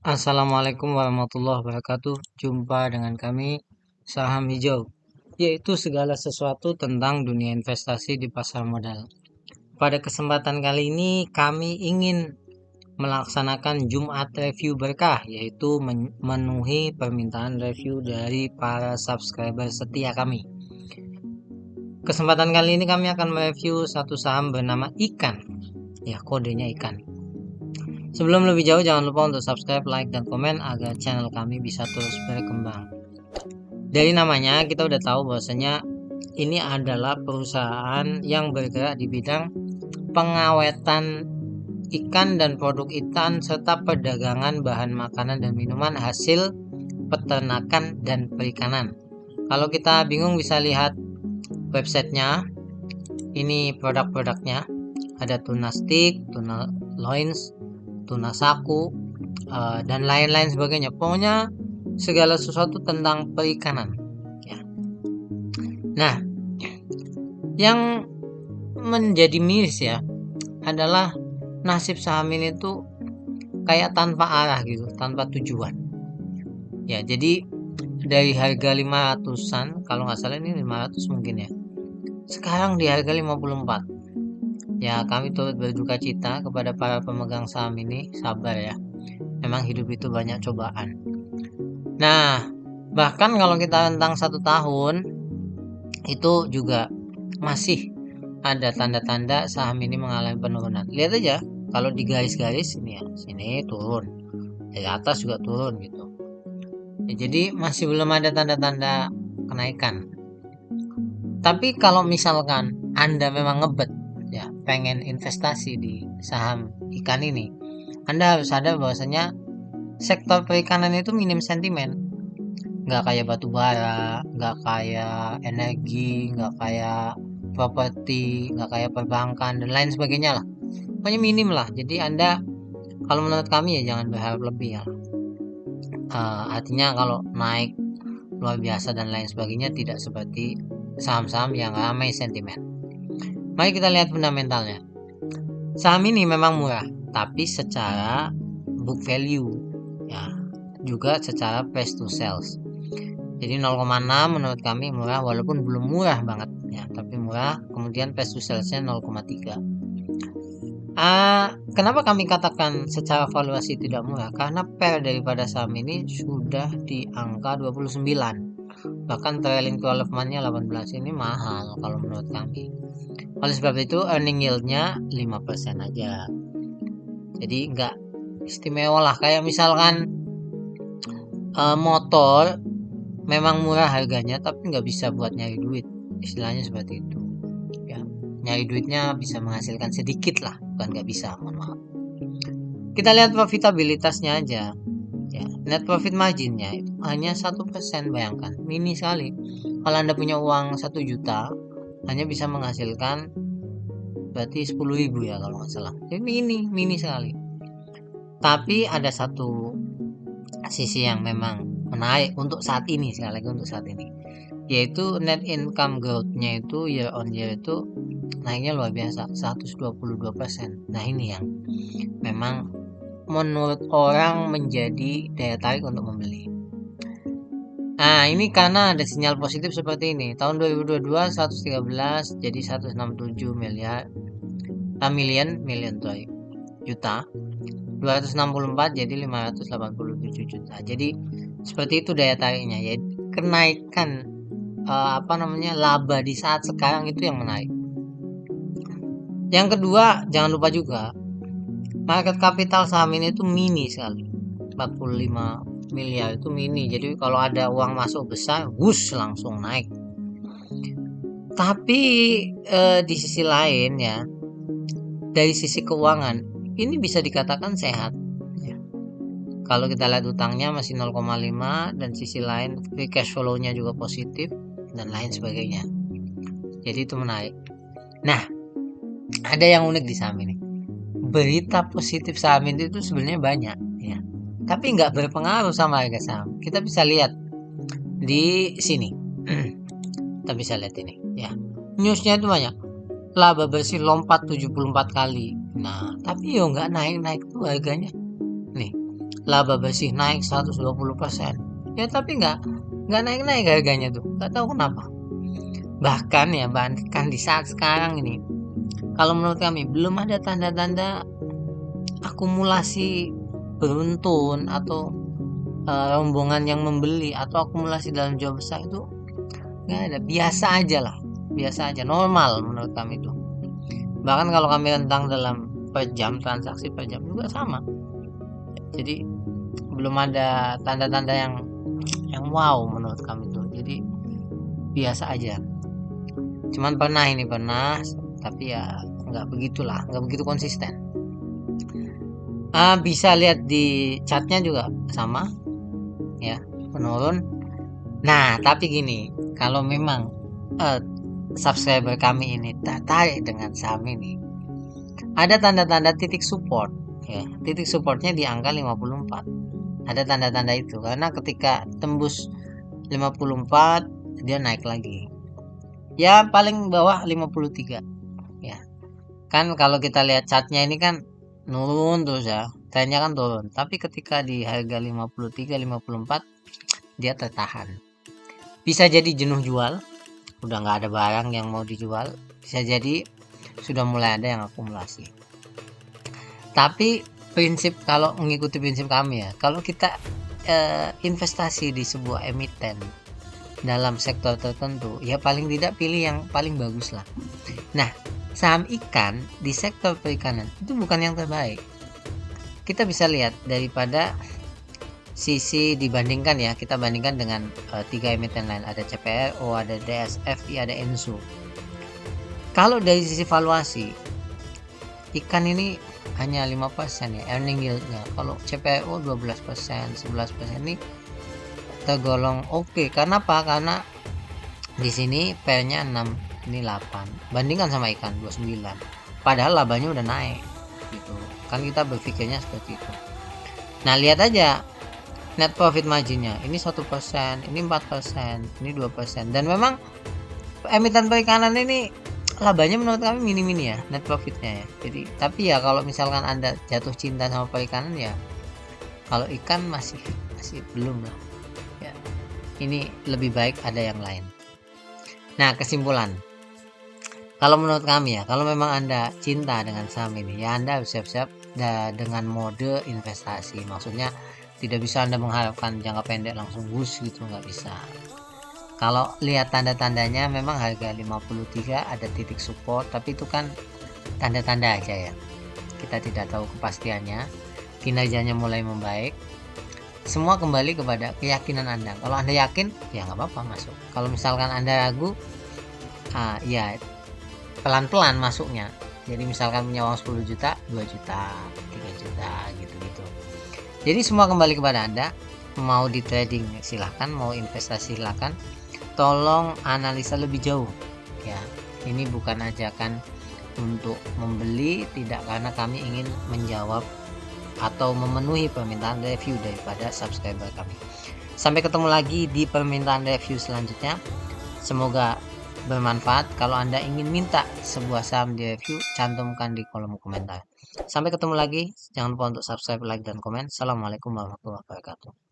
Assalamualaikum warahmatullahi wabarakatuh. Jumpa dengan kami Saham Hijau, yaitu segala sesuatu tentang dunia investasi di pasar modal. Pada kesempatan kali ini kami ingin melaksanakan Jumat review berkah, yaitu memenuhi permintaan review dari para subscriber setia kami. Kesempatan kali ini kami akan mereview satu saham bernama Ikan. Ya, kodenya Ikan. Sebelum lebih jauh, jangan lupa untuk subscribe, like, dan komen agar channel kami bisa terus berkembang. Dari namanya kita udah tahu bahwasanya ini adalah perusahaan yang bergerak di bidang pengawetan ikan dan produk ikan serta perdagangan bahan makanan dan minuman hasil peternakan dan perikanan. Kalau kita bingung bisa lihat websitenya. Ini produk-produknya. Ada tuna stick, tuna loins, tuna saku, dan lain-lain sebagainya. Pokoknya segala sesuatu tentang perikanan. Ya. Nah, yang menjadi miris ya adalah nasib saham ini tuh kayak tanpa arah gitu, tanpa tujuan. Ya, jadi dari harga 500-an, kalau nggak salah ini 500 mungkin ya. Sekarang di harga 54. Ya, kami turut berduka cita kepada para pemegang saham ini, sabar ya. Memang hidup itu banyak cobaan. Nah, bahkan kalau kita tentang 1 tahun, itu juga masih ada tanda-tanda saham ini mengalami penurunan. Lihat aja, kalau di garis-garis ini ya, sini turun, dari atas juga turun gitu. Ya, jadi masih belum ada tanda-tanda kenaikan. Tapi kalau misalkan Anda memang ngebet ya, pengen investasi di saham ikan ini, Anda harus sadar bahwasanya sektor perikanan itu minim sentimen. Nggak kayak batu bara, nggak kayak energi, nggak kayak properti, nggak kayak perbankan dan lain sebagainya lah. Pokoknya minim lah. Jadi Anda, kalau menurut kami ya jangan berharap lebih ya. Artinya kalau naik luar biasa dan lain sebagainya tidak seperti saham-saham yang ramai sentimen. Mari kita lihat fundamentalnya. Saham ini memang murah, tapi secara book value ya, juga secara price to sales. Jadi 0,6 menurut kami murah, walaupun belum murah banget ya, tapi murah. Kemudian price to sales-nya 0,3. Kenapa kami katakan secara valuasi tidak murah? Karena PER daripada saham ini sudah di angka 29. Bahkan trailing 12 month-nya 18. Ini mahal kalau menurut kami. Oleh sebab itu earning yield-nya 5% aja. Jadi nggak istimewa lah. Kayak misalkan motor memang murah harganya, tapi nggak bisa buat nyari duit. Istilahnya seperti itu. Ya, nyari duitnya bisa menghasilkan sedikit lah, bukan nggak bisa, mohon maaf. Kita lihat profitabilitasnya aja. Ya, net profit marginnya itu hanya 1%, bayangkan, mini sekali. Kalau Anda punya uang 1 juta, hanya bisa menghasilkan berarti 10.000 ya kalau nggak salah. Jadi mini sekali. Tapi ada satu sisi yang memang menarik untuk saat ini, sekali lagi untuk saat ini, yaitu net income growth-nya itu year on year itu naiknya luar biasa, 122%. Nah, ini yang memang menurut orang menjadi daya tarik untuk membeli. Nah, ini karena ada sinyal positif seperti ini. Tahun 2022 113 jadi 167 miliar, million juta. 264 jadi 587 juta. Jadi seperti itu daya tariknya ya. Kenaikan laba di saat sekarang itu yang menarik. Yang kedua, jangan lupa juga market capital saham ini tuh mini sekali. 45 miliar itu mini. Jadi kalau ada uang masuk besar, wush langsung naik. Tapi di sisi lain ya, dari sisi keuangan ini bisa dikatakan sehat. Kalau kita lihat utangnya masih 0,5 dan sisi lain free cash flow-nya juga positif dan lain sebagainya. Jadi itu menarik. Nah, ada yang unik di saham ini. Berita positif saham ini itu sebenarnya banyak ya. Tapi nggak berpengaruh sama harga saham. Kita bisa lihat di sini. Kita bisa lihat ini ya. Newsnya itu banyak. Laba bersih lompat 74 kali. Nah, tapi yo nggak naik-naik tuh harganya. Nih, laba bersih naik 120%. Ya tapi nggak naik-naik harganya tuh, nggak tahu kenapa. Bahkan ya, bahkan di saat sekarang ini, kalau menurut kami belum ada tanda-tanda akumulasi beruntun atau rombongan yang membeli atau akumulasi dalam jumlah besar itu nggak ada. Biasa aja lah, biasa aja, normal menurut kami itu. Bahkan kalau kami rentang dalam per jam, transaksi per jam juga sama. Jadi belum ada tanda-tanda yang wow menurut kami tuh. Jadi biasa aja. Cuman pernah, tapi ya nggak begitulah, nggak begitu konsisten. Bisa lihat di chartnya juga sama, ya, menurun. Nah, tapi gini, kalau memang subscriber kami ini tertarik dengan saham ini, ada tanda-tanda titik support, ya. Titik supportnya di angka 54. Ada tanda-tanda itu karena ketika tembus 54 dia naik lagi. Ya paling bawah 53, ya. Kan kalau kita lihat chartnya ini kan nurun terus ya, trennya kan turun. Tapi ketika di harga 53 54 dia tertahan. Bisa jadi jenuh jual, udah nggak ada barang yang mau dijual. Bisa jadi sudah mulai ada yang akumulasi. Tapi prinsip, kalau mengikuti prinsip kami ya, kalau kita investasi di sebuah emiten dalam sektor tertentu, ya paling tidak pilih yang paling bagus lah. Nah, saham ikan di sektor perikanan itu bukan yang terbaik. Kita bisa lihat daripada sisi dibandingkan ya, kita bandingkan dengan 3 emiten lain, ada CPRO, ada DSFI, ada Ensu. Kalau dari sisi valuasi, ikan ini hanya 5% ya earning yieldnya. Kalau CPO 12%, 11% ini tergolong oke. Karena apa? Karena di sini P-nya 6, ini 8. Bandingkan sama ikan 29. Padahal labanya udah naik gitu. Kan kita berpikirnya seperti itu. Nah, lihat aja net profit marginnya. Ini 1%, ini 4%, ini 2%. Dan memang emiten perikanan ini labanya menurut kami mini-mini ya, net profitnya ya. Jadi tapi ya kalau misalkan Anda jatuh cinta sama perikanan ya, kalau ikan masih belum lah ya, ini lebih baik ada yang lain. Nah, kesimpulan, kalau menurut kami ya, kalau memang Anda cinta dengan saham ini ya, Anda harus siap-siap dengan mode investasi. Maksudnya tidak bisa Anda mengharapkan jangka pendek langsung bus gitu, nggak bisa. Kalau lihat tanda-tandanya memang harga 53 ada titik support, tapi itu kan tanda-tanda aja ya. Kita tidak tahu kepastiannya. Kinerjanya mulai membaik. Semua kembali kepada keyakinan Anda. Kalau Anda yakin, ya nggak apa-apa masuk. Kalau misalkan Anda ragu, ya pelan-pelan masuknya. Jadi misalkan punya uang 10 juta, 2 juta, 3 juta gitu-gitu. Jadi semua kembali kepada Anda. Mau di trading silahkan, mau investasi silahkan. Tolong analisa lebih jauh ya. Ini bukan ajakan untuk membeli, tidak, karena kami ingin menjawab atau memenuhi permintaan review daripada subscriber kami. Sampai ketemu lagi di permintaan review selanjutnya. Semoga bermanfaat. Kalau Anda ingin minta sebuah saham di review, cantumkan di kolom komentar. Sampai ketemu lagi. Jangan lupa untuk subscribe, like, dan komen. Assalamualaikum warahmatullahi wabarakatuh.